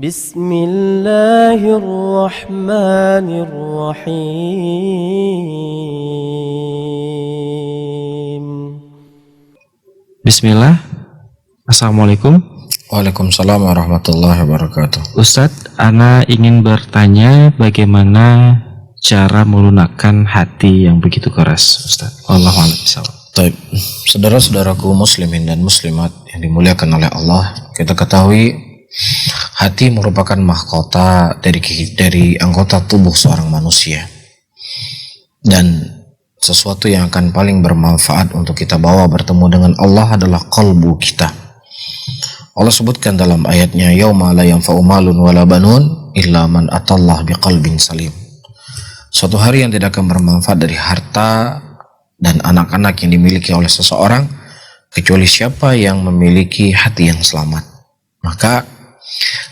Bismillahirrahmanirrahim. Bismillah. Assalamualaikum. Waalaikumsalam warahmatullahi wabarakatuh. Ustadz, Ana ingin bertanya bagaimana cara melunakkan hati yang begitu keras, Ustadz. Wallahu a'lam bishawab. Baik, saudara-saudaraku muslimin dan muslimat yang dimuliakan oleh Allah, kita ketahui hati merupakan mahkota dari anggota tubuh seorang manusia, dan sesuatu yang akan paling bermanfaat untuk kita bawa bertemu dengan Allah adalah qalbu kita. Allah sebutkan dalam ayatnya, yauma la yanfa'u malun wala banun illa man atallah biqalbin salim. Suatu hari yang tidak akan bermanfaat dari harta dan anak-anak yang dimiliki oleh seseorang kecuali siapa yang memiliki hati yang selamat. Maka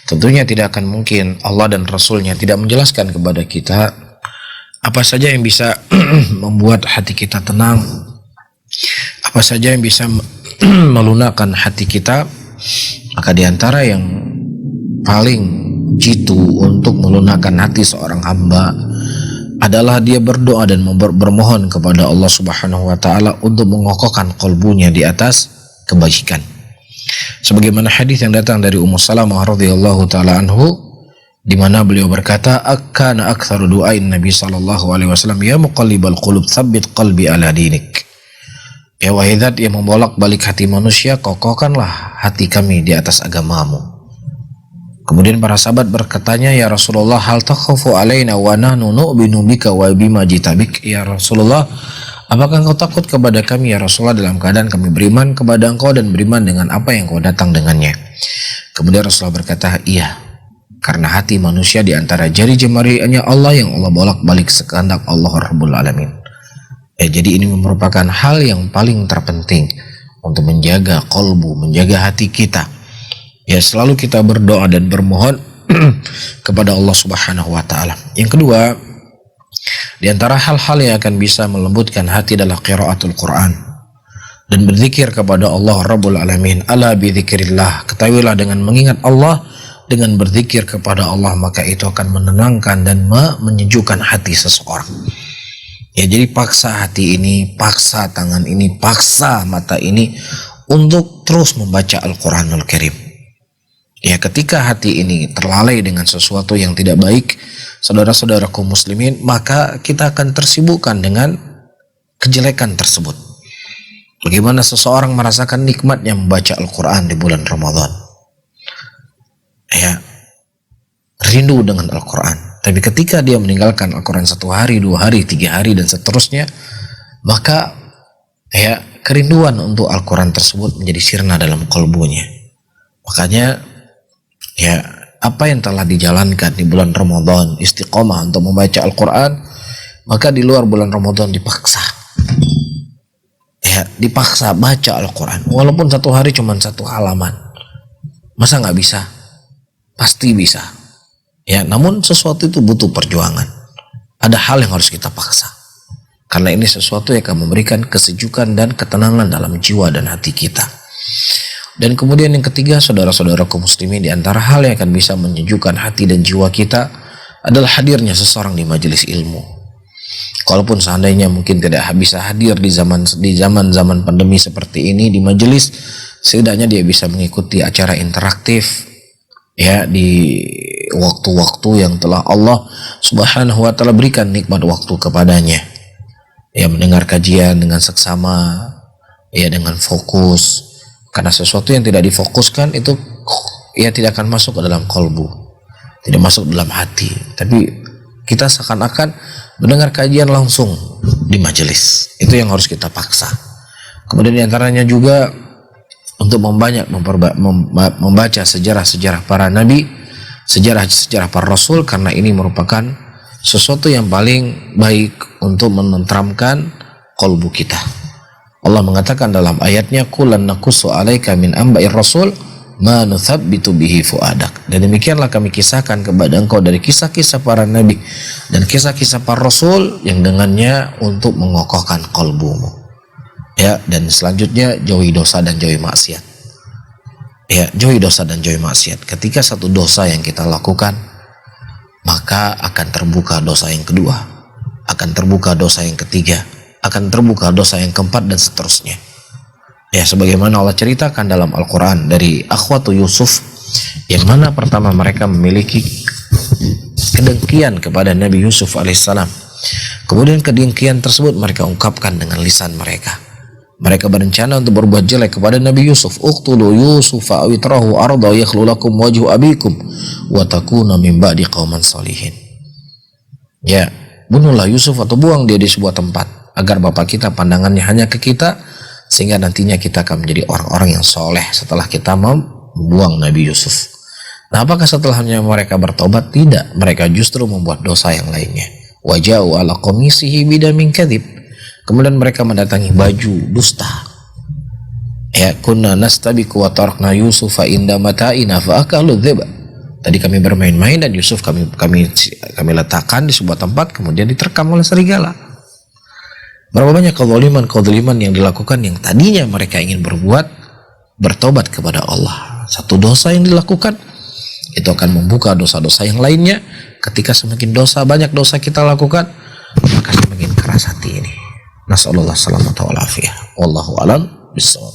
tentunya tidak akan mungkin Allah dan Rasulnya tidak menjelaskan kepada kita apa saja yang bisa membuat hati kita tenang, apa saja yang bisa melunakkan hati kita. Maka diantara yang paling jitu untuk melunakkan hati seorang hamba adalah dia berdoa dan bermohon kepada Allah Subhanahu wa taala untuk mengokohkan qalbunya di atas kebajikan. Sebagaimana hadis yang datang dari Ummu Salamah radhiyallahu taala anhu, di mana beliau berkata, "Akana aktsaru du'ain Nabi sallallahu alaihi wasallam, ya muqallibal qulub tsabbit qalbi ala dinik." Ya wahai Zat yang membolak-balik hati manusia, kokohkanlah hati kami di atas agamamu. Kemudian para sahabat berkatanya, ya Rasulullah, hal takhafu alaina wa nahnu nu'minu bika wa bima jitabik. Ya Rasulullah, apakah engkau takut kepada kami ya Rasulullah dalam keadaan kami beriman kepada engkau dan beriman dengan apa yang kau datang dengannya? Kemudian Rasulullah berkata, iya, karena hati manusia di antara jari jemarinya Allah yang Allah bolak-balik sekehendak Allah Rabbul Alamin. Jadi ini merupakan hal yang paling terpenting untuk menjaga qalbu, menjaga hati kita. Ya, selalu kita berdoa dan bermohon kepada Allah Subhanahu wa taala. Yang kedua, di antara hal-hal yang akan bisa melembutkan hati adalah qiraatul Quran dan berzikir kepada Allah Rabbul Alamin. Ala bi dzikrillah, ketahuilah dengan mengingat Allah, dengan berzikir kepada Allah, maka itu akan menenangkan dan menyejukkan hati seseorang. Ya, jadi paksa hati ini, paksa tangan ini, paksa mata ini untuk terus membaca Al-Quranul Karim. Ya, ketika hati ini terlalai dengan sesuatu yang tidak baik, saudara-saudaraku muslimin, maka kita akan tersibukkan dengan kejelekan tersebut. Bagaimana seseorang merasakan nikmatnya membaca Al-Quran di bulan Ramadan. Ya, rindu dengan Al-Quran. Tapi ketika dia meninggalkan Al-Quran 1 hari, 2 hari, 3 hari dan seterusnya, maka ya kerinduan untuk Al-Quran tersebut menjadi sirna dalam kalbunya. Makanya ya apa yang telah dijalankan di bulan Ramadan, istiqomah untuk membaca Al-Quran, maka di luar bulan Ramadan dipaksa. Ya, dipaksa baca Al-Quran. Walaupun 1 hari cuma 1 halaman. Masa nggak bisa? Pasti bisa. Ya, namun sesuatu itu butuh perjuangan. Ada hal yang harus kita paksa. Karena ini sesuatu yang akan memberikan kesejukan dan ketenangan dalam jiwa dan hati kita. Dan kemudian yang ketiga, saudara-saudaraku muslimin, di antara hal yang akan bisa menyejukkan hati dan jiwa kita adalah hadirnya seseorang di majelis ilmu. Kalaupun seandainya mungkin tidak bisa hadir di zaman pandemi seperti ini di majelis, setidaknya dia bisa mengikuti acara interaktif ya di waktu-waktu yang telah Allah Subhanahu wa taala berikan nikmat waktu kepadanya. Ya, mendengar kajian dengan seksama, ya dengan fokus. Karena sesuatu yang tidak difokuskan itu ya tidak akan masuk ke dalam kalbu, tidak masuk dalam hati. Tapi kita seakan-akan mendengar kajian langsung di majelis. Itu yang harus kita paksa. Kemudian diantaranya juga untuk membaca sejarah-sejarah para nabi, sejarah-sejarah para rasul, karena ini merupakan sesuatu yang paling baik untuk menenteramkan kalbu kita. Allah mengatakan dalam ayatnya, "Kullan naqussu 'alaika min amba'ir rasul ma nuthabbitu bihi fuadak." Dan demikianlah kami kisahkan kepada engkau dari kisah-kisah para nabi dan kisah-kisah para rasul yang dengannya untuk mengokohkan kalbumu. Ya, dan selanjutnya jauhi dosa dan jauhi maksiat. Ya, jauhi dosa dan jauhi maksiat. Ketika satu dosa yang kita lakukan, maka akan terbuka dosa yang kedua, akan terbuka dosa yang ketiga, akan terbuka dosa yang keempat, dan seterusnya. Ya, sebagaimana Allah ceritakan dalam Al-Quran dari akhwatu Yusuf, yang mana pertama mereka memiliki kedengkian kepada Nabi Yusuf alaihissalam. Kemudian kedengkian tersebut mereka ungkapkan dengan lisan mereka. Mereka berencana untuk berbuat jelek kepada Nabi Yusuf. Uqtulu Yusufa aw itrahu arda yakhlu lakum wajhu abikum wa takuna min ba'di qauman shalihin. Ya, bunuhlah Yusuf atau buang dia di sebuah tempat agar bapak kita pandangannya hanya ke kita, sehingga nantinya kita akan menjadi orang-orang yang soleh setelah kita membuang Nabi Yusuf. Nah, apakah setelahnya mereka bertobat? Tidak, mereka justru membuat dosa yang lainnya. Waja'u ala qamisihi bidamin kadhib. Kemudian mereka mendatangi baju dusta. Ya, kunna nastabiqu wa tarakna Yusufa inda mata'ina fa akalu dhiba. Tadi kami bermain-main dan Yusuf kami letakkan di sebuah tempat, kemudian diterkam oleh serigala. Berapa banyak kezaliman yang dilakukan yang tadinya mereka ingin bertobat kepada Allah. Satu dosa yang dilakukan itu akan membuka dosa-dosa yang lainnya. Ketika semakin banyak dosa kita lakukan, maka semakin keras hati ini. Nasallallahu salamata wal afiyah. Wallahu alam bissawab.